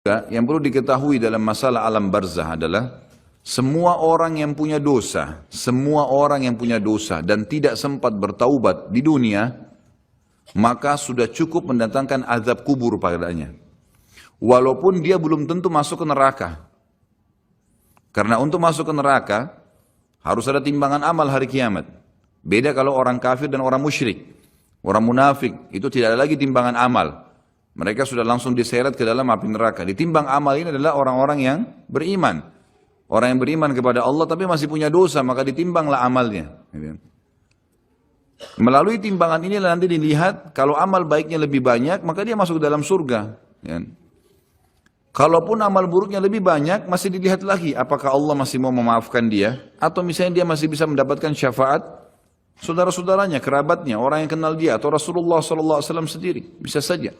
Yang perlu diketahui dalam masalah alam barzah adalah semua orang yang punya dosa, dan tidak sempat bertaubat di dunia, maka sudah cukup mendatangkan azab kubur padanya. Walaupun dia belum tentu masuk ke neraka. Karena untuk masuk ke neraka harus ada timbangan amal hari kiamat. Beda kalau orang kafir dan orang musyrik. Orang munafik itu tidak ada lagi timbangan amal. Mereka sudah langsung diseret ke dalam api neraka. Ditimbang amal ini adalah orang-orang yang beriman. Orang yang beriman kepada Allah tapi masih punya dosa, maka ditimbanglah amalnya. Melalui timbangan ini nanti dilihat, kalau amal baiknya lebih banyak, maka dia masuk ke dalam surga. Kalaupun amal buruknya lebih banyak, masih dilihat lagi, apakah Allah masih mau memaafkan dia, atau misalnya dia masih bisa mendapatkan syafaat saudara-saudaranya, kerabatnya, orang yang kenal dia, atau Rasulullah SAW sendiri, bisa saja.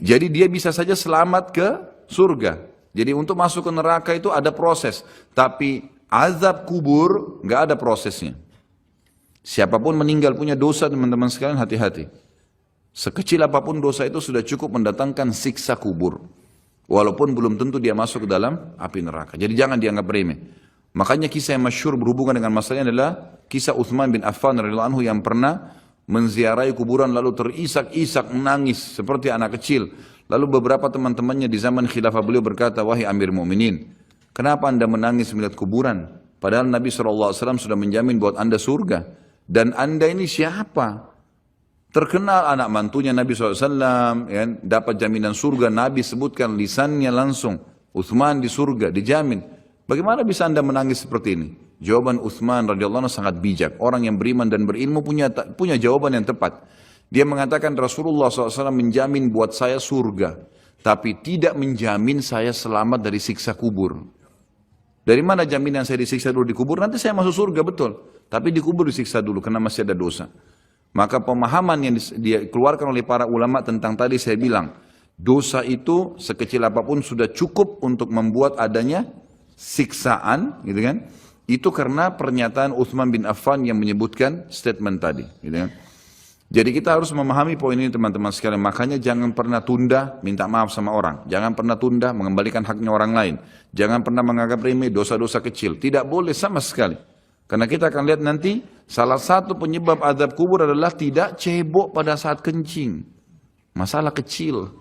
Jadi dia bisa saja selamat ke surga. Jadi untuk masuk ke neraka itu ada proses. Tapi azab kubur nggak ada prosesnya. Siapapun meninggal punya dosa, teman-teman sekalian, hati-hati. Sekecil apapun dosa itu sudah cukup mendatangkan siksa kubur. Walaupun belum tentu dia masuk ke dalam api neraka. Jadi jangan dianggap remeh. Makanya kisah yang masyhur berhubungan dengan masalah ini adalah kisah Utsman bin Affan radhiyallahu anhu yang pernah menziarahi kuburan lalu terisak-isak menangis seperti anak kecil. Lalu beberapa teman-temannya di zaman khilafah beliau berkata, "Wahai Amir Mu'minin, kenapa anda menangis melihat kuburan? Padahal Nabi SAW sudah menjamin buat anda surga. Dan anda ini siapa? Terkenal anak mantunya Nabi SAW, ya, dapat jaminan surga. Nabi sebutkan lisannya langsung, Utsman di surga, dijamin. Bagaimana bisa anda menangis seperti ini?" Jawaban Utsman radhiyallahu anhu sangat bijak. Orang yang beriman dan berilmu punya jawaban yang tepat. Dia mengatakan Rasulullah SAW menjamin buat saya surga, tapi tidak menjamin saya selamat dari siksa kubur. Dari mana jaminan saya disiksa dulu di kubur? Nanti saya masuk surga, betul. Tapi di kubur disiksa dulu karena masih ada dosa. Maka pemahaman yang dikeluarkan oleh para ulama tentang tadi saya bilang, dosa itu sekecil apapun sudah cukup untuk membuat adanya siksaan, gitu kan? Itu karena pernyataan Utsman bin Affan yang menyebutkan statement tadi. Gitu kan? Jadi kita harus memahami poin ini teman-teman sekalian. Makanya jangan pernah tunda minta maaf sama orang. Jangan pernah tunda mengembalikan haknya orang lain. Jangan pernah menganggap remeh dosa-dosa kecil. Tidak boleh sama sekali. Karena kita akan lihat nanti salah satu penyebab azab kubur adalah tidak cebok pada saat kencing. Masalah kecil.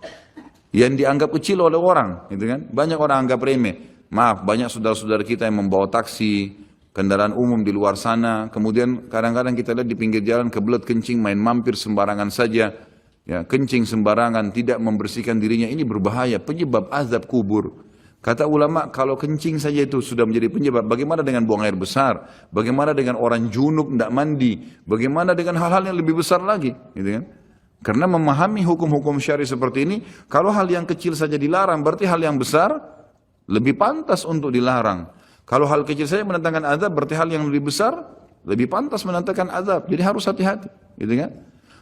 Yang dianggap kecil oleh orang. Gitu kan? Banyak orang anggap remeh. Maaf, banyak saudara-saudara kita yang membawa taksi, kendaraan umum di luar sana, kemudian kadang-kadang kita lihat di pinggir jalan kebelet kencing, main mampir sembarangan saja, ya, kencing sembarangan, tidak membersihkan dirinya, ini berbahaya, penyebab azab kubur. Kata ulama, kalau kencing saja itu sudah menjadi penyebab, bagaimana dengan buang air besar? Bagaimana dengan orang junub tidak mandi? Bagaimana dengan hal-hal yang lebih besar lagi? Gitu kan? Karena memahami hukum-hukum syari seperti ini, kalau hal yang kecil saja dilarang, berarti hal yang besar lebih pantas untuk dilarang. Kalau hal kecil saja mendatangkan azab, berarti hal yang lebih besar lebih pantas mendatangkan azab. Jadi harus hati-hati, gitu kan?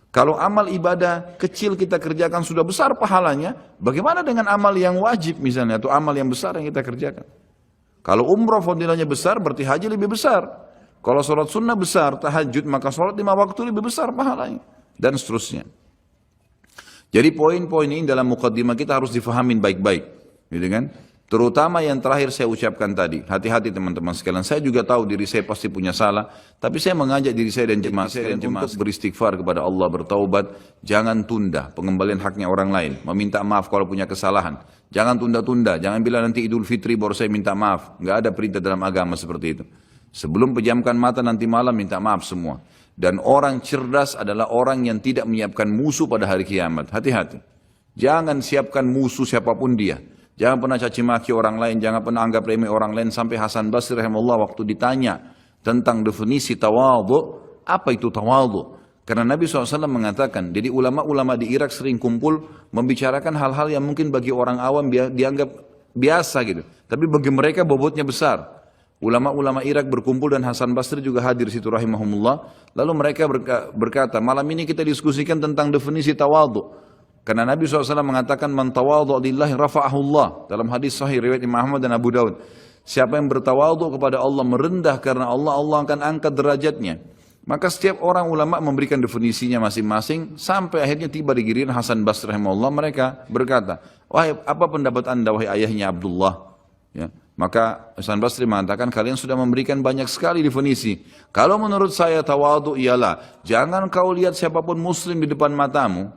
Kalau amal ibadah kecil kita kerjakan sudah besar pahalanya, bagaimana dengan amal yang wajib misalnya atau amal yang besar yang kita kerjakan? Kalau umrah fadilahnya besar, berarti haji lebih besar. Kalau sholat sunnah besar, tahajud, maka sholat 5 waktu lebih besar pahalanya, dan seterusnya. Jadi poin-poin ini dalam mukaddimah kita harus difahamin baik-baik, gitu kan? Terutama yang terakhir saya ucapkan tadi, hati-hati teman-teman sekalian. Saya juga tahu diri saya pasti punya salah, tapi saya mengajak diri saya dan jemaah sekalian untuk beristighfar kepada Allah, bertaubat. Jangan tunda pengembalian haknya orang lain, meminta maaf kalau punya kesalahan. Jangan tunda-tunda, jangan bilang nanti Idul Fitri baru saya minta maaf. Nggak ada perintah dalam agama seperti itu. Sebelum pejamkan mata nanti malam minta maaf semua. Dan orang cerdas adalah orang yang tidak menyiapkan musuh pada hari kiamat. Hati-hati. Jangan siapkan musuh siapapun dia. Jangan pernah caci maki orang lain, jangan pernah anggap remeh orang lain. Sampai Hasan Basri rahimahullah waktu ditanya tentang definisi tawadhu, apa itu tawadhu? Karena Nabi SAW mengatakan, jadi ulama-ulama di Irak sering kumpul membicarakan hal-hal yang mungkin bagi orang awam dianggap biasa gitu. Tapi bagi mereka bobotnya besar. Ulama-ulama Irak berkumpul dan Hasan Basri juga hadir situ rahimahumullah. Lalu mereka berkata, malam ini kita diskusikan tentang definisi tawadhu. Karena Nabi SAW mengatakan man tawadhu lillahi rafa'ahullah dalam hadis sahih riwayat Imam Ahmad dan Abu Daud. Siapa yang bertawadhu kepada Allah, merendah karena Allah, Allah akan angkat derajatnya. Maka setiap orang ulama memberikan definisinya masing-masing sampai akhirnya tiba di giliran Hasan Basri rahimahullah, mereka berkata, wahai apa pendapat anda wahai ayahnya Abdullah? Ya. Maka Hasan Basri mengatakan kalian sudah memberikan banyak sekali definisi. Kalau menurut saya tawadhu ialah jangan kau lihat siapapun muslim di depan matamu,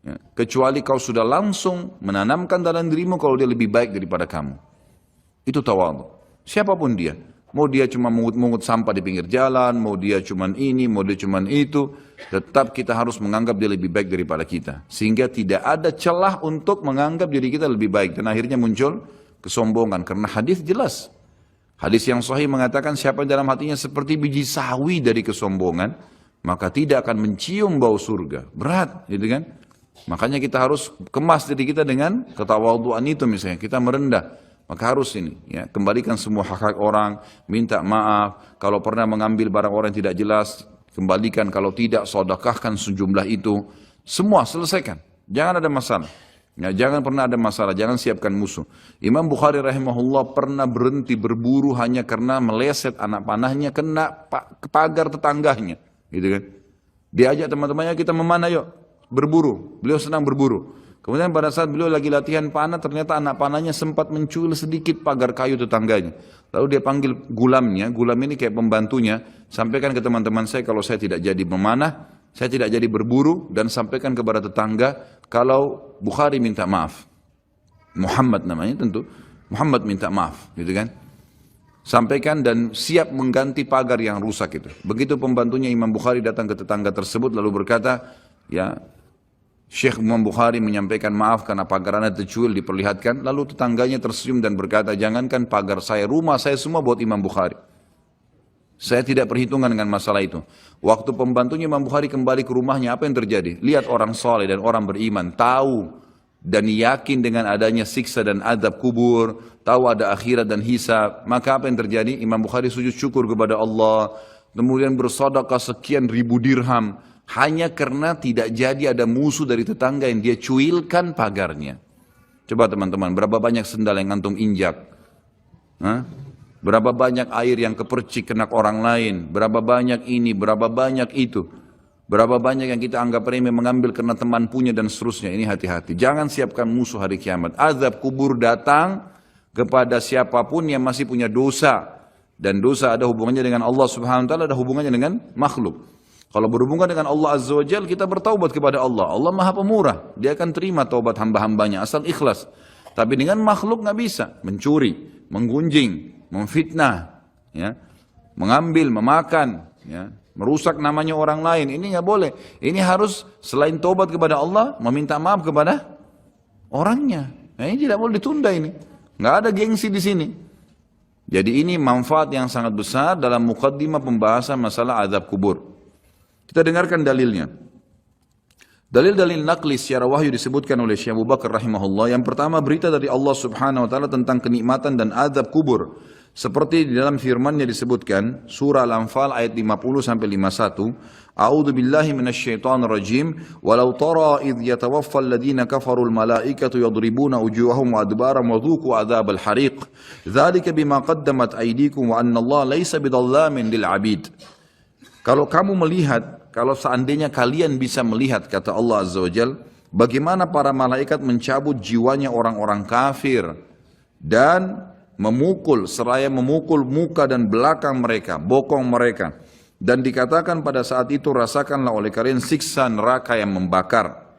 ya, kecuali kau sudah langsung menanamkan dalam dirimu kalau dia lebih baik daripada kamu. Itu tawadhu. Siapapun dia. Mau dia cuma mungut-mungut sampah di pinggir jalan, mau dia cuma ini, mau dia cuma itu, tetap kita harus menganggap dia lebih baik daripada kita. Sehingga tidak ada celah untuk menganggap diri kita lebih baik. Dan akhirnya muncul kesombongan. Karena hadis jelas. Hadis yang sahih mengatakan siapa yang dalam hatinya seperti biji sawi dari kesombongan, maka tidak akan mencium bau surga. Berat, gitu kan? Makanya kita harus kemas diri kita dengan ketawadhuan itu misalnya. Kita merendah. Maka harus ini, ya, kembalikan semua hak-hak orang, minta maaf, kalau pernah mengambil barang orang yang tidak jelas, kembalikan, kalau tidak, sedekahkan sejumlah itu, semua selesaikan, jangan ada masalah, ya, jangan pernah ada masalah, jangan siapkan musuh. Imam Bukhari rahimahullah pernah berhenti berburu hanya karena meleset anak panahnya kena pagar tetangganya, gitu kan? Diajak teman-temannya kita memanah yuk, berburu, beliau senang berburu. Kemudian pada saat beliau lagi latihan panah, ternyata anak panahnya sempat mencuil sedikit pagar kayu tetangganya. Lalu dia panggil gulamnya, gulam ini kayak pembantunya, sampaikan ke teman-teman saya kalau saya tidak jadi memanah, saya tidak jadi berburu, dan sampaikan kepada tetangga kalau Bukhari minta maaf. Muhammad namanya tentu, Muhammad minta maaf, gitu kan. Sampaikan dan siap mengganti pagar yang rusak itu. Begitu pembantunya Imam Bukhari datang ke tetangga tersebut lalu berkata, ya, Syekh Imam Bukhari menyampaikan maaf karena pagar anda tercuil diperlihatkan. Lalu tetangganya tersenyum dan berkata, jangankan pagar saya, rumah saya semua buat Imam Bukhari. Saya tidak perhitungan dengan masalah itu. Waktu pembantunya Imam Bukhari kembali ke rumahnya, apa yang terjadi? Lihat orang soleh dan orang beriman, tahu dan yakin dengan adanya siksa dan azab kubur, tahu ada akhirat dan hisab. Maka apa yang terjadi? Imam Bukhari sujud syukur kepada Allah, kemudian bersedekah sekian ribu dirham, hanya karena tidak jadi ada musuh dari tetangga yang dia cuilkan pagarnya. Coba teman-teman, berapa banyak sendal yang ngantung injak? Hah? Berapa banyak air yang kepercik kena orang lain? Berapa banyak ini, berapa banyak itu? Berapa banyak yang kita anggap remeh mengambil karena teman punya dan seterusnya. Ini hati-hati. Jangan siapkan musuh hari kiamat. Azab kubur datang kepada siapapun yang masih punya dosa. Dan dosa ada hubungannya dengan Allah subhanahu wa ta'ala, ada hubungannya dengan makhluk. Kalau berhubungan dengan Allah Azza wa Jalla, kita bertaubat kepada Allah. Allah Maha Pemurah. Dia akan terima taubat hamba-hambanya asal ikhlas. Tapi dengan makhluk nggak bisa. Mencuri, menggunjing, memfitnah, ya, mengambil, memakan, ya, merusak namanya orang lain. Ini nggak boleh. Ini harus selain taubat kepada Allah, meminta maaf kepada orangnya. Nah, ini tidak boleh ditunda ini. Nggak ada gengsi di sini. Jadi ini manfaat yang sangat besar dalam muqaddimah pembahasan masalah azab kubur. Kita dengarkan dalilnya. Dalil-dalil naqli secara wahyu disebutkan oleh Syekh Abu Bakar rahimahullah. Yang pertama berita dari Allah subhanahu wa ta'ala tentang kenikmatan dan azab kubur. Seperti di dalam firman-Nya disebutkan, surah Al-Anfal ayat 50-51. A'udzu billahi minasyaitonir rajim. Walau tara idh yatawaffal ladina kafarul malaikatu yadribuna wujuhahum wa adbarahum wa dhuqu adzabal hariq. Dzalika bima qaddamat aydikum wa anna Allah laisa bidhallamin lil 'abid. Kalau kamu melihat, kalau seandainya kalian bisa melihat, kata Allah Azza wa Jal, bagaimana para malaikat mencabut jiwanya orang-orang kafir dan memukul, seraya memukul muka dan belakang mereka, bokong mereka. Dan dikatakan pada saat itu, rasakanlah oleh kalian siksa neraka yang membakar.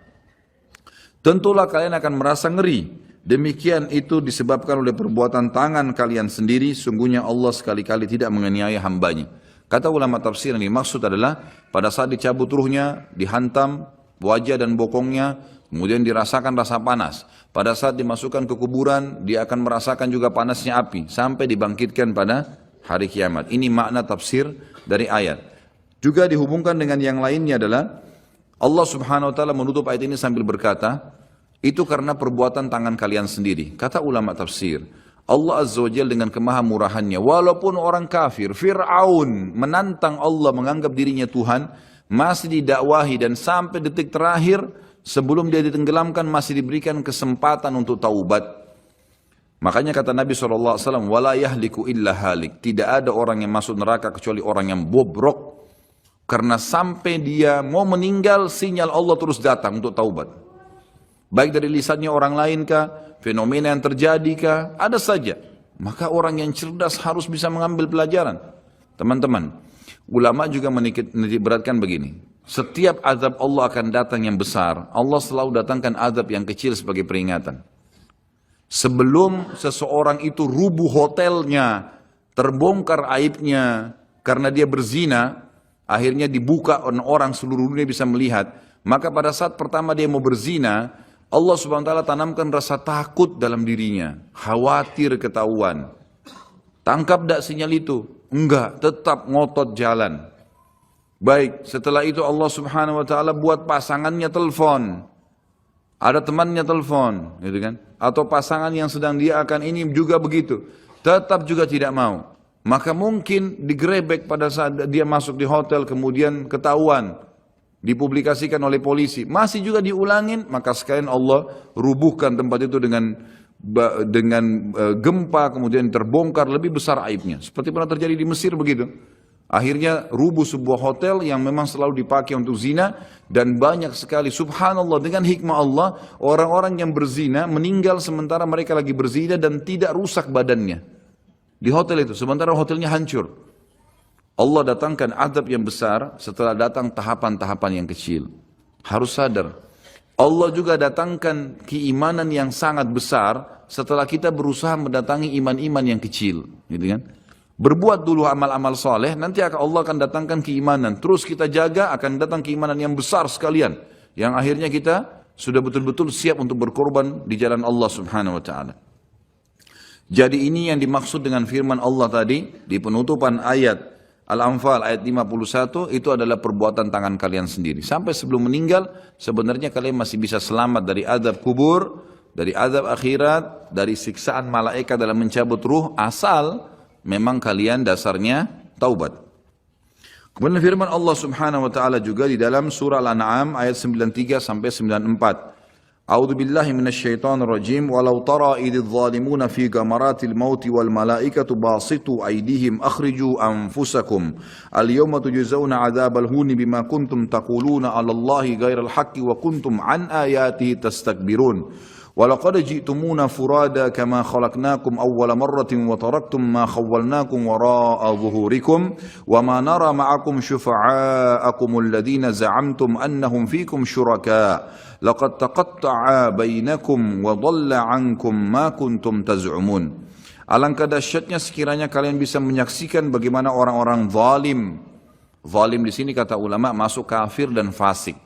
Tentulah kalian akan merasa ngeri. Demikian itu disebabkan oleh perbuatan tangan kalian sendiri. Sungguhnya Allah sekali-kali tidak menganiaya hambanya. Kata ulama tafsir ini maksud adalah pada saat dicabut ruhnya, dihantam wajah dan bokongnya, kemudian dirasakan rasa panas. Pada saat dimasukkan ke kuburan, dia akan merasakan juga panasnya api sampai dibangkitkan pada hari kiamat. Ini makna tafsir dari ayat. Juga dihubungkan dengan yang lainnya adalah Allah subhanahu wa ta'ala menutup ayat ini sambil berkata, itu karena perbuatan tangan kalian sendiri. Kata ulama tafsir, Allah Azza wa Jalla dengan kemahamurahannya, walaupun orang kafir, Fir'aun menantang Allah menganggap dirinya Tuhan, masih didakwahi dan sampai detik terakhir sebelum dia ditenggelamkan masih diberikan kesempatan untuk taubat. Makanya kata Nabi SAW, wala yahliku illa halik, tidak ada orang yang masuk neraka kecuali orang yang bobrok. Karena sampai dia mau meninggal, sinyal Allah terus datang untuk taubat. Baik dari lisannya orang lain kah, fenomena yang terjadi kah, ada saja. Maka orang yang cerdas harus bisa mengambil pelajaran. Teman-teman, ulama juga menitikberatkan begini. Setiap azab Allah akan datang yang besar, Allah selalu datangkan azab yang kecil sebagai peringatan. Sebelum seseorang itu rubuh hotelnya, terbongkar aibnya karena dia berzina, akhirnya dibuka orang seluruh dunia bisa melihat. Maka pada saat pertama dia mau berzina, Allah subhanahu wa ta'ala tanamkan rasa takut dalam dirinya. Khawatir ketahuan. Tangkap tak sinyal itu? Enggak, tetap ngotot jalan. Baik, setelah itu Allah subhanahu wa ta'ala buat pasangannya telepon. Ada temannya telepon, gitu kan? Atau pasangan yang sedang dia akan ini juga begitu. Tetap juga tidak mau. Maka mungkin digerebek pada saat dia masuk di hotel, kemudian ketahuan, dipublikasikan oleh polisi, masih juga diulangin, maka sekalian Allah rubuhkan tempat itu dengan gempa, kemudian terbongkar lebih besar aibnya. Seperti pernah terjadi di Mesir begitu. Akhirnya rubuh sebuah hotel yang memang selalu dipakai untuk zina, dan banyak sekali, subhanallah, dengan hikmah Allah, orang-orang yang berzina meninggal sementara mereka lagi berzina dan tidak rusak badannya di hotel itu, sementara hotelnya hancur. Allah datangkan azab yang besar setelah datang tahapan-tahapan yang kecil. Harus sadar. Allah juga datangkan keimanan yang sangat besar setelah kita berusaha mendatangi iman-iman yang kecil. Gitu kan? Berbuat dulu amal-amal soleh, nanti Allah akan datangkan keimanan. Terus kita jaga, akan datang keimanan yang besar sekalian. Yang akhirnya kita sudah betul-betul siap untuk berkorban di jalan Allah subhanahu wa ta'ala. Jadi ini yang dimaksud dengan firman Allah tadi, di penutupan ayat Al-Anfal ayat 51, itu adalah perbuatan tangan kalian sendiri. Sampai sebelum meninggal, sebenarnya kalian masih bisa selamat dari azab kubur, dari azab akhirat, dari siksaan malaikat dalam mencabut ruh, asal memang kalian dasarnya taubat. Kemudian firman Allah subhanahu wa ta'ala juga di dalam surah Al-An'am ayat 93 sampai 94. A'udzu billahi minasyaitonir rajim. Walau tara idz zalimuna fi gamaratil mauti wal malaikatu basitu aydihim akhriju anfusakum al yawma tujzauna adzabal huni bima kuntum taquluna 'ala Allahi ghairal haqqi wa kuntum an ayatihi tastakbirun. ولقد جئتمونا فرادا كما خلقناكم أول مرة وتركتم ما خولناكم وراء ظهوركم وما نرى معكم شفعاءكم الذين زعمتم أنهم فيكم شركاء لقد تقطع بينكم وضل عنكم ما كنتم تزعمون. Alangkah dahsyatnya sekiranya kalian bisa menyaksikan bagaimana orang-orang zalim. Zalim di sini kata ulama masuk kafir dan fasik.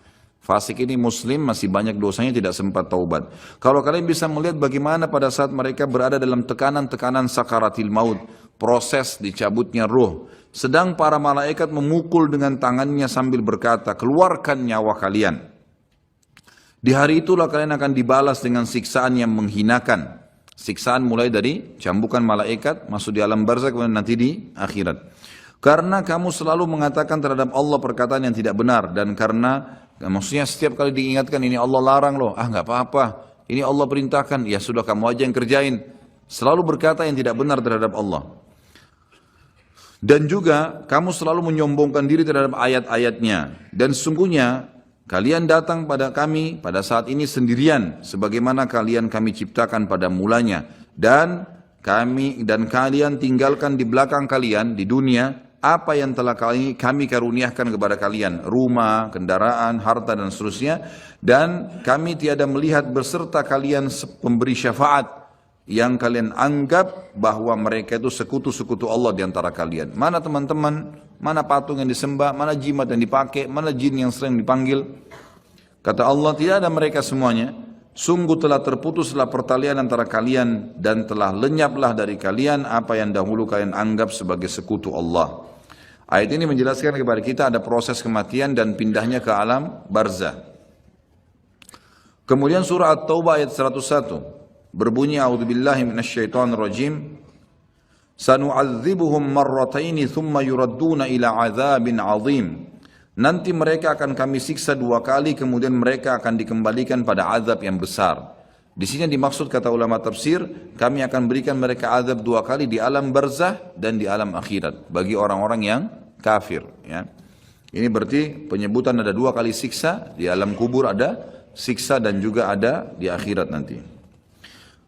Fasik ini muslim, masih banyak dosanya, tidak sempat taubat. Kalau kalian bisa melihat bagaimana pada saat mereka berada dalam tekanan-tekanan sakaratil maut, proses dicabutnya ruh, sedang para malaikat memukul dengan tangannya sambil berkata, keluarkan nyawa kalian. Di hari itulah kalian akan dibalas dengan siksaan yang menghinakan. Siksaan mulai dari cambukan malaikat, masuk di alam barzakh, kemudian nanti di akhirat. Karena kamu selalu mengatakan terhadap Allah perkataan yang tidak benar, dan karena maksudnya setiap kali diingatkan ini Allah larang loh, nggak apa-apa, ini Allah perintahkan, ya sudah kamu aja yang kerjain. Selalu berkata yang tidak benar terhadap Allah. Dan juga kamu selalu menyombongkan diri terhadap ayat-ayatnya. Dan sesungguhnya kalian datang pada kami pada saat ini sendirian, sebagaimana kalian kami ciptakan pada mulanya. Dan kalian tinggalkan di belakang kalian di dunia apa yang telah kami karuniakan kepada kalian, rumah, kendaraan, harta dan seterusnya, dan kami tiada melihat beserta kalian pemberi syafaat yang kalian anggap bahwa mereka itu sekutu-sekutu Allah di antara kalian. Mana teman-teman, mana patung yang disembah, mana jimat yang dipakai, mana jin yang sering dipanggil. Kata Allah, tidak ada mereka semuanya. Sungguh telah terputuslah pertalian antara kalian dan telah lenyaplah dari kalian apa yang dahulu kalian anggap sebagai sekutu Allah. Ayat ini menjelaskan kepada kita ada proses kematian dan pindahnya ke alam barzah. Kemudian surah At-Taubah ayat 101 berbunyi, a'udzubillahi minasyaitonir rajim. Sanu'adzibuhum marrataini thumma yuradduna ila 'adzabin 'adzim. Nanti mereka akan kami siksa 2 kali, kemudian mereka akan dikembalikan pada azab yang besar. Di sini dimaksud kata ulama tafsir, kami akan berikan mereka azab 2 kali di alam barzah dan di alam akhirat bagi orang-orang yang kafir. Ya. Ini berarti penyebutan ada 2 kali siksa, di alam kubur ada siksa dan juga ada di akhirat nanti.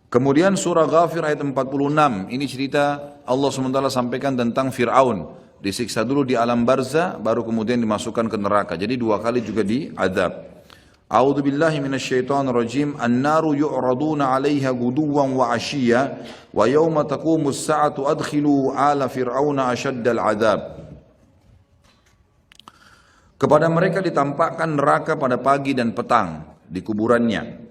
Kemudian surah Ghafir ayat 46, ini cerita Allah SWT sampaikan tentang Fir'aun. Disiksa dulu di alam barzah, baru kemudian dimasukkan ke neraka. Jadi 2 kali juga diadab. A'udzu billahi minasyaitonir rajim. An-naru yu'raduna 'alaiha guduwan wa 'ashiyya wa yawma taqumus sa'atu adkhilu ala fir'auna ashaddal 'adzab. Kepada mereka ditampakkan neraka pada pagi dan petang di kuburannya.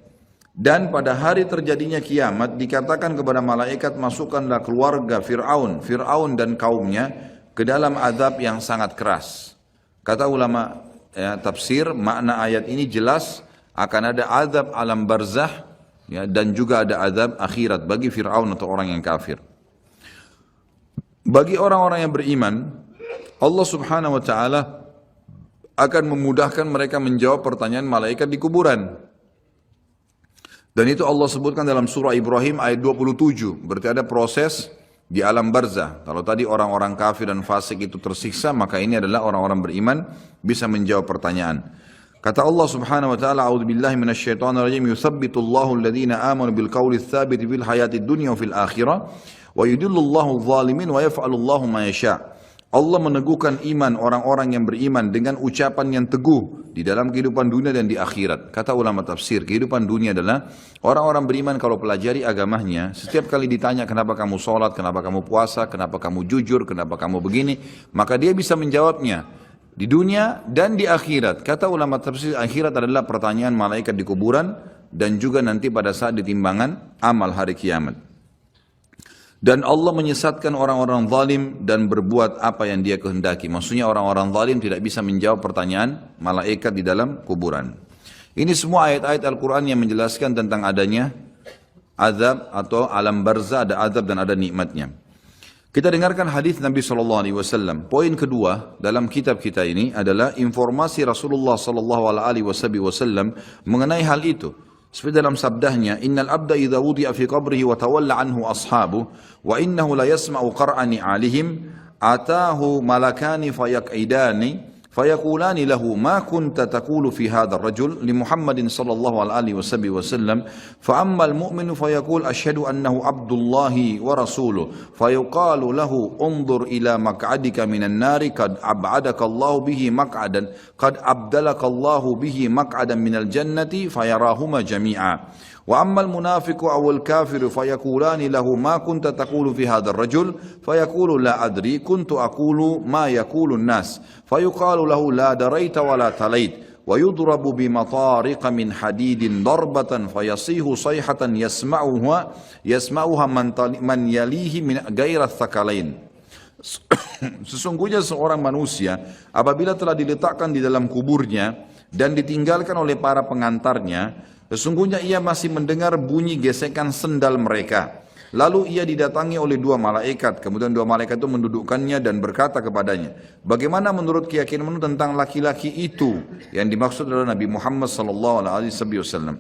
Dan pada hari terjadinya kiamat dikatakan kepada malaikat, masukkanlah keluarga Fir'aun dan kaumnya ke dalam azab yang sangat keras. Kata ulama tafsir, makna ayat ini jelas akan ada azab alam barzah ya, dan juga ada azab akhirat bagi Fir'aun atau orang yang kafir. Bagi orang-orang yang beriman, Allah Subhanahu wa Ta'ala akan memudahkan mereka menjawab pertanyaan malaikat di kuburan. Dan itu Allah sebutkan dalam surah Ibrahim ayat 27. Berarti ada proses di alam barzah. Kalau tadi orang-orang kafir dan fasik itu tersiksa, maka ini adalah orang-orang beriman bisa menjawab pertanyaan. Kata Allah Subhanahu wa Ta'ala, a'udzubillahi minasyaitonir rajim, yutsabbitullahu alladhina amanu bil qawli tsabit fil hayatid dunya wa fil akhirah wa yudillullahu adh-dhalimin wa yaf'alullahu ma yasha'. Allah meneguhkan iman orang-orang yang beriman dengan ucapan yang teguh di dalam kehidupan dunia dan di akhirat. Kata ulama tafsir, kehidupan dunia adalah orang-orang beriman kalau pelajari agamanya, setiap kali ditanya kenapa kamu sholat, kenapa kamu puasa, kenapa kamu jujur, kenapa kamu begini, maka dia bisa menjawabnya di dunia dan di akhirat. Kata ulama tafsir, akhirat adalah pertanyaan malaikat di kuburan dan juga nanti pada saat ditimbangan amal hari kiamat. Dan Allah menyesatkan orang-orang zalim dan berbuat apa yang dia kehendaki. Maksudnya orang-orang zalim tidak bisa menjawab pertanyaan malaikat di dalam kuburan. Ini semua ayat-ayat Al-Quran yang menjelaskan tentang adanya azab atau alam barzah, ada azab dan ada nikmatnya. Kita dengarkan hadis Nabi SAW. Poin kedua dalam kitab kita ini adalah informasi Rasulullah SAW mengenai hal itu. Seperti dalam sabdahnya, innal abda idza wudi'a fi qabrihi wa tawalla anhu ashabu wa innahu la yasma'u qar'ani 'alihim atahu malakani fayaq'idani fayaqulani lahu ma kunta taqulu fi hadha ar-rajul li Muhammadin sallallahu alaihi wasallam fa amma al-mu'minu fayaqul asyhadu annahu abdullahi wa rasuluhu fayuqalu lahu unzur ila maq'adika minan nari qad ab'adaka Allahu bihi maq'adan qad abdalaka Allahu bihi maq'adan minal jannati fayarahuma jami'a. وأما المنافق أو الكافر فيقولان له ما كنت تقول في هذا الرجل فيقول لا أدري كنت أقول ما يقول الناس فيقال له لا دريت ولا تليت ويضرب بمطارق من حديد ضربة فيصيح صيحة يسمعها من يليه من غير الثقلين. Sesungguhnya seorang manusia apabila telah diletakkan di dalam kuburnya dan ditinggalkan oleh para pengantarnya, sesungguhnya ia masih mendengar bunyi gesekan sendal mereka. Lalu ia didatangi oleh 2 malaikat. Kemudian 2 malaikat itu mendudukkannya dan berkata kepadanya, bagaimana menurut keyakinanmu tentang laki-laki itu? Yang dimaksud adalah Nabi Muhammad SAW.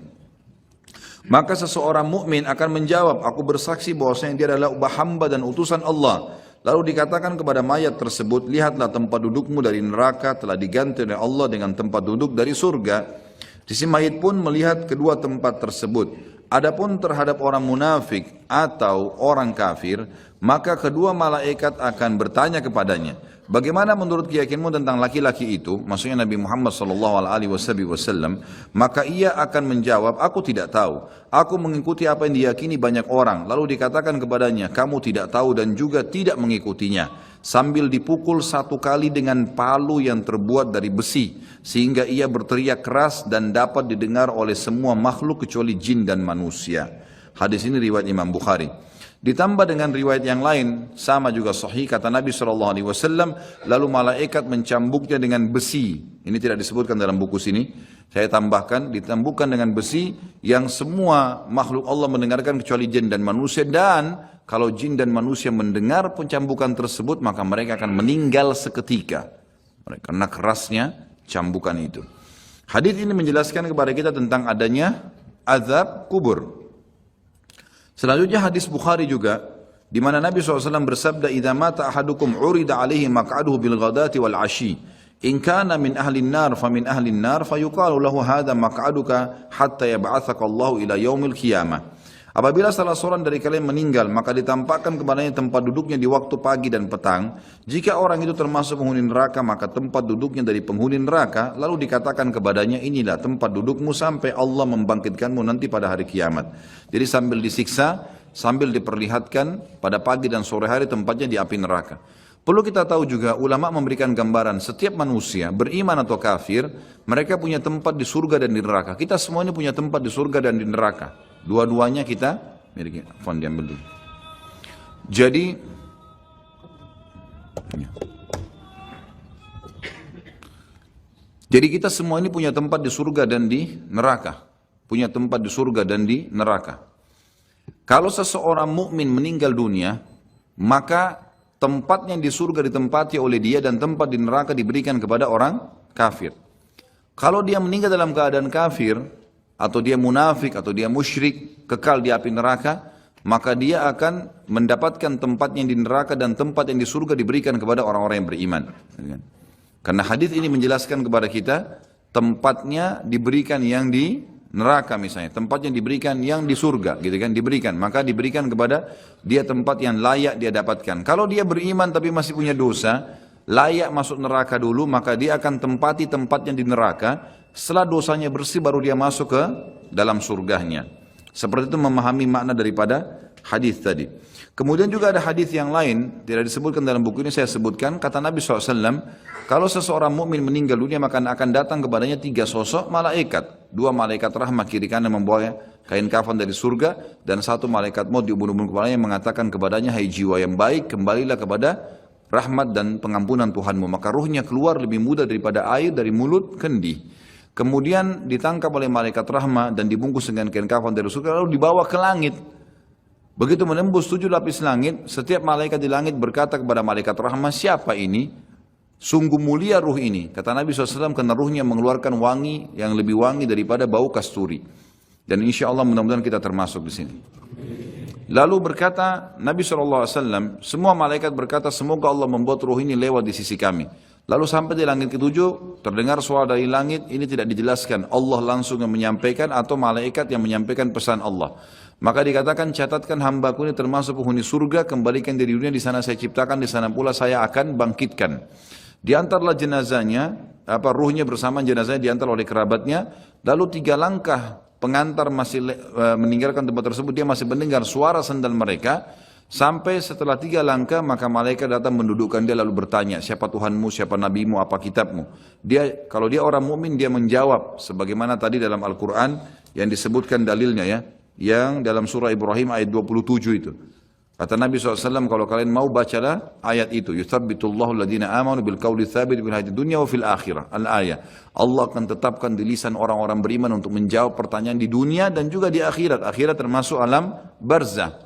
Maka seseorang mukmin akan menjawab, aku bersaksi bahwasanya dia adalah hamba dan utusan Allah. Lalu dikatakan kepada mayat tersebut, lihatlah tempat dudukmu dari neraka telah diganti oleh Allah dengan tempat duduk dari surga. Si mayit pun melihat kedua tempat tersebut. Adapun terhadap orang munafik atau orang kafir, maka kedua malaikat akan bertanya kepadanya, bagaimana menurut keyakinanmu tentang laki-laki itu? Maksudnya Nabi Muhammad SAW. Maka ia akan menjawab, aku tidak tahu. Aku mengikuti apa yang diyakini banyak orang. Lalu dikatakan kepadanya, kamu tidak tahu dan juga tidak mengikutinya. Sambil dipukul 1 kali dengan palu yang terbuat dari besi, sehingga ia berteriak keras dan dapat didengar oleh semua makhluk kecuali jin dan manusia. Hadis ini riwayat Imam Bukhari. Ditambah dengan riwayat yang lain, sama juga sahih, kata Nabi SAW, lalu malaikat mencambuknya dengan besi. Ini tidak disebutkan dalam buku sini, saya tambahkan, ditambukkan dengan besi yang semua makhluk Allah mendengarkan kecuali jin dan manusia. Dan kalau jin dan manusia mendengar pencambukan tersebut, maka mereka akan meninggal seketika karena kerasnya cambukan itu. Hadis ini menjelaskan kepada kita tentang adanya azab kubur. Selanjutnya hadis Bukhari juga, di mana Nabi SAW bersabda, idza mata ahadukum urida alaihi maq'aduhu bil ghadati wal ashi In kana min ahlin nar fa min ahlin nar fayuqalu lahu hadha maq'aduka hatta yab'atsaka Allahu ila yaumil qiyamah. Apabila salah seorang dari kalian meninggal, maka ditampakkan kepadanya tempat duduknya di waktu pagi dan petang. Jika orang itu termasuk penghuni neraka, maka tempat duduknya dari penghuni neraka, lalu dikatakan kepadanya, inilah tempat dudukmu sampai Allah membangkitkanmu nanti pada hari kiamat. Jadi sambil disiksa, sambil diperlihatkan pada pagi dan sore hari tempatnya di api neraka. Perlu kita tahu juga, ulama memberikan gambaran setiap manusia, beriman atau kafir, mereka punya tempat di surga dan di neraka. Kita semua ini punya tempat di surga dan di neraka. Dua-duanya kita miliki. Fon diambil dulu. Jadi kita semua ini punya tempat di surga dan di neraka. Punya tempat di surga dan di neraka. Kalau seseorang mukmin meninggal dunia, maka tempatnya di surga ditempati oleh dia dan tempat di neraka diberikan kepada orang kafir. Kalau dia meninggal dalam keadaan kafir, atau dia munafik, atau dia musyrik, kekal di api neraka, maka dia akan mendapatkan tempatnya di neraka dan tempat yang di surga diberikan kepada orang-orang yang beriman. Karena hadis ini menjelaskan kepada kita, tempatnya diberikan yang di neraka misalnya, tempatnya diberikan yang di surga, gitu kan, diberikan, maka diberikan kepada dia tempat yang layak dia dapatkan. Kalau dia beriman tapi masih punya dosa, layak masuk neraka dulu, maka dia akan tempati tempatnya di neraka. Setelah dosanya bersih baru dia masuk ke dalam surganya. Seperti itu memahami makna daripada hadis tadi. Kemudian juga ada hadis yang lain, tidak disebutkan dalam buku ini, saya sebutkan, kata Nabi SAW, kalau seseorang mukmin meninggal dunia maka akan datang kepadanya 3 sosok malaikat. 2 malaikat rahmat kiri kanan membawa kain kafan dari surga, dan 1 malaikat maut diubun-ubun kepalanya yang mengatakan kepadanya, hai jiwa yang baik, kembalilah kepada rahmat dan pengampunan Tuhanmu. Maka ruhnya keluar lebih mudah daripada air dari mulut kendi. Kemudian ditangkap oleh malaikat rahmat dan dibungkus dengan kain kafan dari surga, lalu dibawa ke langit. Begitu menembus 7 lapis langit, setiap malaikat di langit berkata kepada malaikat rahmat, siapa ini? Sungguh mulia ruh ini. Kata Nabi SAW, karena ruhnya mengeluarkan wangi yang lebih wangi daripada bau kasturi. Dan insya Allah mudah-mudahan kita termasuk di sini. Lalu berkata Nabi SAW, semua malaikat berkata, semoga Allah membuat ruh ini lewat di sisi kami. Lalu sampai di langit ke-7, terdengar suara dari langit, ini tidak dijelaskan, Allah langsung yang menyampaikan atau malaikat yang menyampaikan pesan Allah. Maka dikatakan, catatkan hambaku ini termasuk penghuni surga, kembalikan dari dunia, di sana saya ciptakan, di sana pula saya akan bangkitkan. Diantarlah jenazahnya, ruhnya bersama jenazahnya diantar oleh kerabatnya, lalu 3 langkah pengantar masih meninggalkan tempat tersebut, dia masih mendengar suara sandal mereka. Sampai setelah 3 langkah, maka malaikat datang mendudukkan dia lalu bertanya, siapa Tuhanmu, siapa nabimu, apa kitabmu? Kalau dia orang mukmin, dia menjawab sebagaimana tadi dalam Al-Quran yang disebutkan dalilnya ya, yang dalam surah Ibrahim ayat 27 itu. Kata Nabi SAW, kalau kalian mau bacalah ayat itu, yuthabbitullahu alladhina amanu bil qawli tsabit fil hayatid dunya wa fil akhirah. Al-ayah. Allah akan tetapkan di lisan orang-orang beriman untuk menjawab pertanyaan di dunia dan juga di akhirat. Akhirat termasuk alam barzah.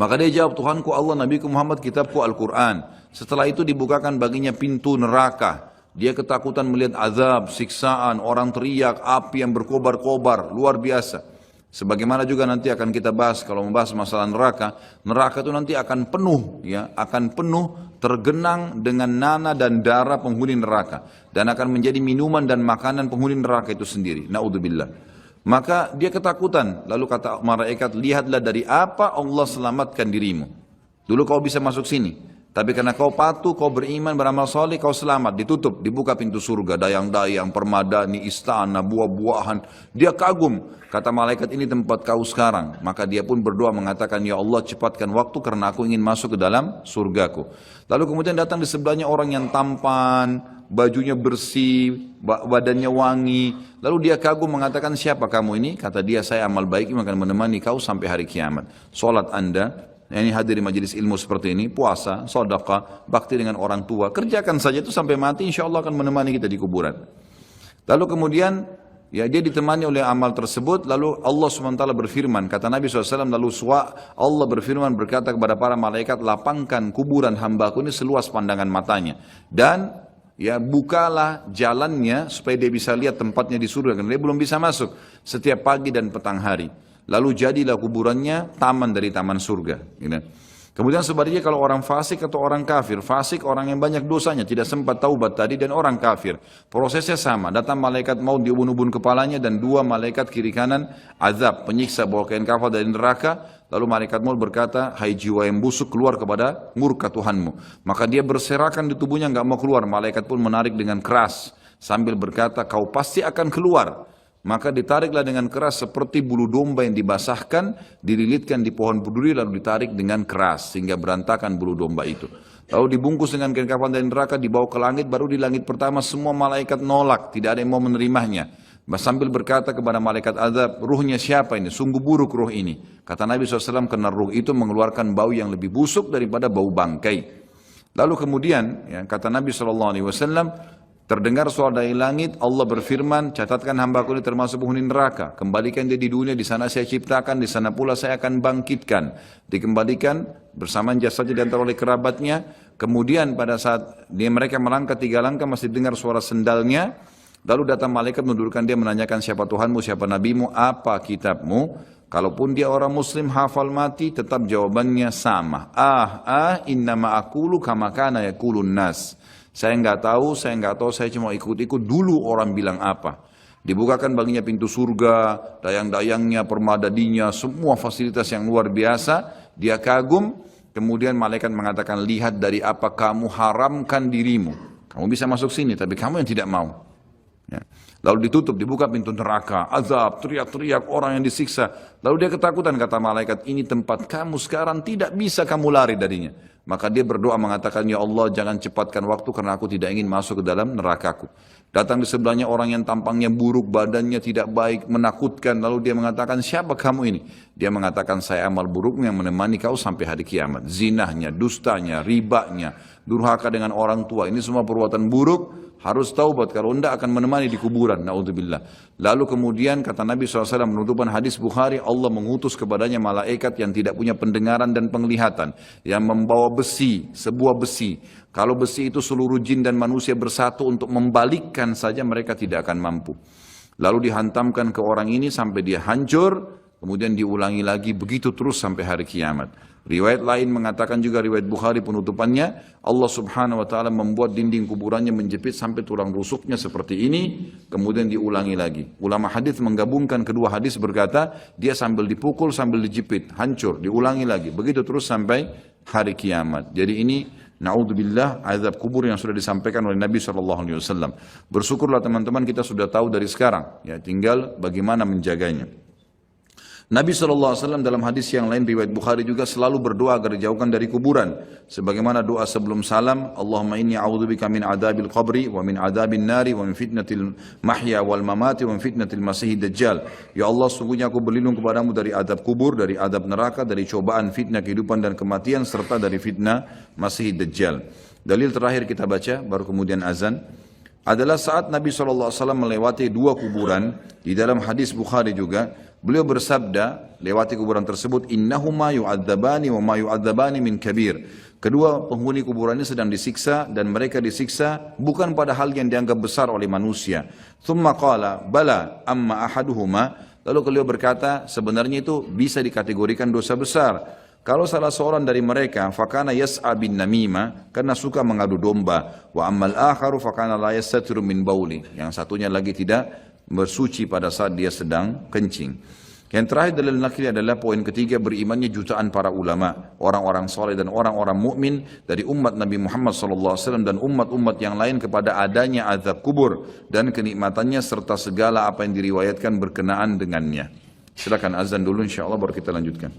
Maka dia jawab, Tuhanku Allah, Nabiku Muhammad, kitabku Al-Quran. Setelah itu dibukakan baginya pintu neraka. Dia ketakutan melihat azab, siksaan, orang teriak, api yang berkobar-kobar, luar biasa. Sebagaimana juga nanti akan kita bahas kalau membahas masalah neraka. Neraka itu nanti akan penuh, ya, akan penuh tergenang dengan nanah dan darah penghuni neraka. Dan akan menjadi minuman dan makanan penghuni neraka itu sendiri. Na'udzubillah. Maka dia ketakutan, lalu kata malaikat, lihatlah dari apa Allah selamatkan dirimu. Dulu kau bisa masuk sini, tapi karena kau patuh, kau beriman, beramal soleh, kau selamat. Ditutup, dibuka pintu surga, dayang-dayang, permadani, istana, buah-buahan. Dia kagum, kata malaikat, ini tempat kau sekarang. Maka dia pun berdoa mengatakan, ya Allah cepatkan waktu karena aku ingin masuk ke dalam surgaku. Lalu kemudian datang di sebelahnya orang yang tampan, bajunya bersih, badannya wangi. Lalu dia kagum mengatakan, siapa kamu ini? Kata dia, saya amal baik yang akan menemani kau sampai hari kiamat. Solat anda, ini hadir di majelis ilmu seperti ini, puasa, sedekah, bakti dengan orang tua, kerjakan saja itu sampai mati, insya Allah akan menemani kita di kuburan. Lalu kemudian, ya dia ditemani oleh amal tersebut, lalu Allah SWT berfirman, kata Nabi SAW, lalu Allah berfirman berkata kepada para malaikat, lapangkan kuburan hambaku ini seluas pandangan matanya. Dan ya bukalah jalannya supaya dia bisa lihat tempatnya di surga, karena dia belum bisa masuk setiap pagi dan petang hari. Lalu jadilah kuburannya taman dari taman surga. Gitu. Kemudian sebaliknya kalau orang fasik atau orang kafir, fasik orang yang banyak dosanya, tidak sempat taubat tadi, dan orang kafir, prosesnya sama, datang malaikat maut diubun-ubun kepalanya dan dua malaikat kiri kanan azab, penyiksa bawa kain kafan dari neraka, lalu malaikat maut berkata, hai jiwa yang busuk keluar kepada murka Tuhanmu. Maka dia berserakan di tubuhnya nggak mau keluar, malaikat pun menarik dengan keras sambil berkata, kau pasti akan keluar. Maka ditariklah dengan keras seperti bulu domba yang dibasahkan, dililitkan di pohon berduri lalu ditarik dengan keras sehingga berantakan bulu domba itu. Lalu dibungkus dengan kain kafan dari neraka, dibawa ke langit, baru di langit pertama semua malaikat nolak, tidak ada yang mau menerimanya. Sambil berkata kepada malaikat azab, ruhnya siapa ini? Sungguh buruk ruh ini. Kata Nabi SAW, karena ruh itu mengeluarkan bau yang lebih busuk daripada bau bangkai. Lalu kemudian, ya, kata Nabi SAW, terdengar suara dari langit, Allah berfirman, catatkan hambaku ini termasuk penghuni neraka. Kembalikan dia di dunia, di sana saya ciptakan, di sana pula saya akan bangkitkan. Dikembalikan bersamaan jasadnya diantar oleh kerabatnya. Kemudian pada saat mereka melangkah 3 langkah masih dengar suara sendalnya. Lalu datang malaikat menundukkan dia, menanyakan siapa Tuhanmu, siapa Nabimu, apa kitabmu. Kalaupun dia orang muslim hafal mati, tetap jawabannya sama. Innama aqulu kama kana yaqulun nas. Saya nggak tahu, saya cuma ikut-ikut dulu orang bilang apa. Dibukakan baginya pintu surga, dayang-dayangnya, permadadinya, semua fasilitas yang luar biasa. Dia kagum, kemudian malaikat mengatakan, lihat dari apa kamu haramkan dirimu. Kamu bisa masuk sini, tapi kamu yang tidak mau. Ya. Lalu ditutup, dibuka pintu neraka, azab, teriak-teriak orang yang disiksa. Lalu dia ketakutan, kata malaikat, ini tempat kamu sekarang, tidak bisa kamu lari darinya. Maka dia berdoa mengatakan, ya Allah jangan cepatkan waktu karena aku tidak ingin masuk ke dalam nerakaku. Datang di sebelahnya orang yang tampangnya buruk, badannya tidak baik, menakutkan. Lalu dia mengatakan, siapa kamu ini? Dia mengatakan, saya amal burukmu yang menemani kau sampai hari kiamat. Zinahnya, dustanya, ribanya, durhaka dengan orang tua. Ini semua perbuatan buruk. Harus taubat, kalau tidak akan menemani di kuburan. Na'udzubillah. Lalu kemudian kata Nabi SAW menutupan hadis Bukhari, Allah mengutus kepadanya malaikat yang tidak punya pendengaran dan penglihatan, yang membawa besi, sebuah besi. Kalau besi itu seluruh jin dan manusia bersatu untuk membalikkan saja, mereka tidak akan mampu. Lalu dihantamkan ke orang ini sampai dia hancur, kemudian diulangi lagi, begitu terus sampai hari kiamat. Riwayat lain mengatakan juga, riwayat Bukhari penutupannya, Allah subhanahu wa ta'ala membuat dinding kuburannya menjepit sampai tulang rusuknya seperti ini, kemudian diulangi lagi. Ulama hadis menggabungkan kedua hadis berkata, dia sambil dipukul, sambil dijepit, hancur, diulangi lagi. Begitu terus sampai hari kiamat. Jadi ini, na'udzubillah, azab kubur yang sudah disampaikan oleh Nabi SAW. Bersyukurlah teman-teman kita sudah tahu dari sekarang, ya tinggal bagaimana menjaganya. Nabi SAW dalam hadis yang lain riwayat Bukhari juga selalu berdoa agar dijauhkan dari kuburan. Sebagaimana doa sebelum salam, Allahumma inni a'udzubika min adabil qabri wa min adabin nari wa min fitnatil mahya wal mamati wa min fitnatil masih dajjal. Ya Allah, sungguhnya aku berlindung kepadamu dari adab kubur, dari adab neraka, dari cobaan fitnah kehidupan dan kematian, serta dari fitnah masih dajjal. Dalil terakhir kita baca, baru kemudian azan. Adalah saat Nabi SAW melewati 2 kuburan. Di dalam hadis Bukhari juga, beliau bersabda, lewati kuburan tersebut, innahuma yu'adzabani wa ma yu'adzabani min kabir. Kedua penghuni kuburan ini sedang disiksa, dan mereka disiksa bukan pada hal yang dianggap besar oleh manusia. Thumma qala, bala amma ahaduhuma. Lalu beliau berkata, sebenarnya itu bisa dikategorikan dosa besar. Kalau salah seorang dari mereka, fakana yas'a bin namima, karena suka mengadu domba. Wa ammal akharu fakana la yastatiru min bauli. Yang satunya lagi tidak bersuci pada saat dia sedang kencing. Yang terakhir dalil nakli adalah poin ketiga, berimannya jutaan para ulama, orang-orang soleh dan orang-orang mukmin dari umat Nabi Muhammad SAW dan umat-umat yang lain kepada adanya azab kubur dan kenikmatannya serta segala apa yang diriwayatkan berkenaan dengannya. Silakan azan dulu, insyaallah baru kita lanjutkan.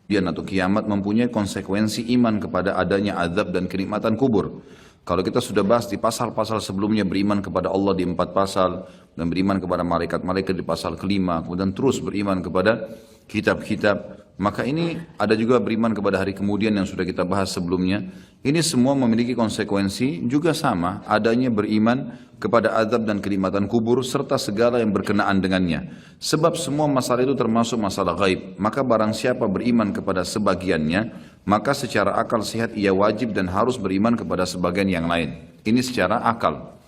Atau kiamat mempunyai konsekuensi iman kepada adanya azab dan kenikmatan kubur. Kalau kita sudah bahas di pasal-pasal sebelumnya, beriman kepada Allah di 4 pasal, dan beriman kepada malaikat-malaikat di pasal kelima, kemudian terus beriman kepada kitab-kitab, maka ini ada juga beriman kepada hari kemudian yang sudah kita bahas sebelumnya. Ini semua memiliki konsekuensi juga sama, adanya beriman kepada azab dan kenikmatan kubur serta segala yang berkenaan dengannya. Sebab semua masalah itu termasuk masalah gaib. Maka barang siapa beriman kepada sebagiannya, maka secara akal sehat ia wajib dan harus beriman kepada sebagian yang lain. Ini secara akal.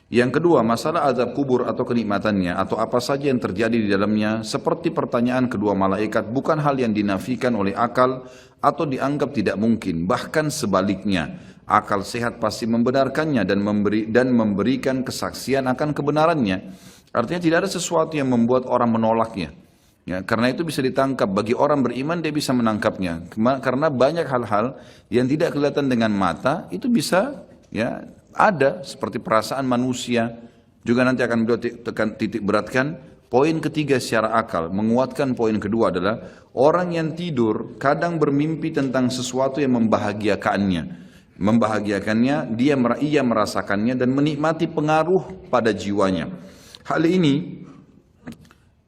Yang kedua, masalah azab kubur atau kenikmatannya atau apa saja yang terjadi di dalamnya seperti pertanyaan kedua malaikat bukan hal yang dinafikan oleh akal atau dianggap tidak mungkin, bahkan sebaliknya. Akal sehat pasti membenarkannya dan memberikan kesaksian akan kebenarannya. Artinya tidak ada sesuatu yang membuat orang menolaknya. Ya, karena itu bisa ditangkap. Bagi orang beriman dia bisa menangkapnya. Karena banyak hal-hal yang tidak kelihatan dengan mata itu bisa ya ada seperti perasaan manusia. Juga nanti akan beliau titik beratkan. Poin ketiga secara akal, menguatkan poin kedua adalah orang yang tidur kadang bermimpi tentang sesuatu yang membahagiakannya. Ia merasakannya dan menikmati pengaruh pada jiwanya. Hal ini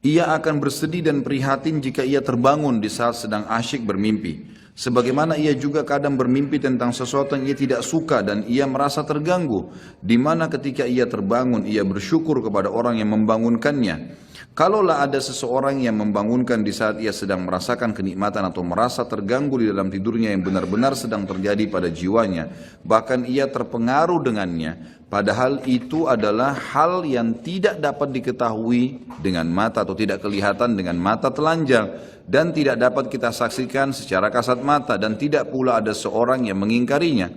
ia akan bersedih dan prihatin jika ia terbangun di saat sedang asyik bermimpi. Sebagaimana ia juga kadang bermimpi tentang sesuatu yang ia tidak suka dan ia merasa terganggu. Di mana ketika ia terbangun, ia bersyukur kepada orang yang membangunkannya. Kalaulah ada seseorang yang membangunkan di saat ia sedang merasakan kenikmatan atau merasa terganggu di dalam tidurnya yang benar-benar sedang terjadi pada jiwanya, bahkan ia terpengaruh dengannya, padahal itu adalah hal yang tidak dapat diketahui dengan mata atau tidak kelihatan dengan mata telanjang dan tidak dapat kita saksikan secara kasat mata dan tidak pula ada seorang yang mengingkarinya.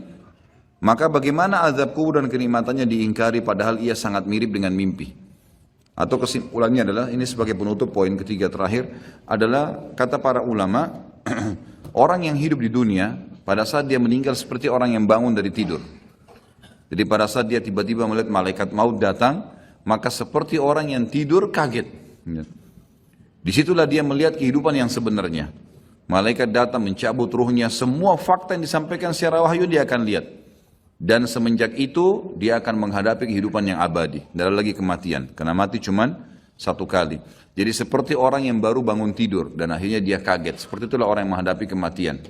Maka bagaimana azab kubur dan kenikmatannya diingkari padahal ia sangat mirip dengan mimpi? Atau kesimpulannya adalah, ini sebagai penutup poin ketiga terakhir, adalah kata para ulama, orang yang hidup di dunia pada saat dia meninggal seperti orang yang bangun dari tidur. Jadi pada saat dia tiba-tiba melihat malaikat maut datang, maka seperti orang yang tidur kaget. Disitulah dia melihat kehidupan yang sebenarnya. Malaikat datang mencabut ruhnya, semua fakta yang disampaikan secara wahyu dia akan lihat. Dan semenjak itu dia akan menghadapi kehidupan yang abadi. Tidak ada lagi kematian. Karena mati cuma satu kali. Jadi seperti orang yang baru bangun tidur dan akhirnya dia kaget. Seperti itulah orang yang menghadapi kematian.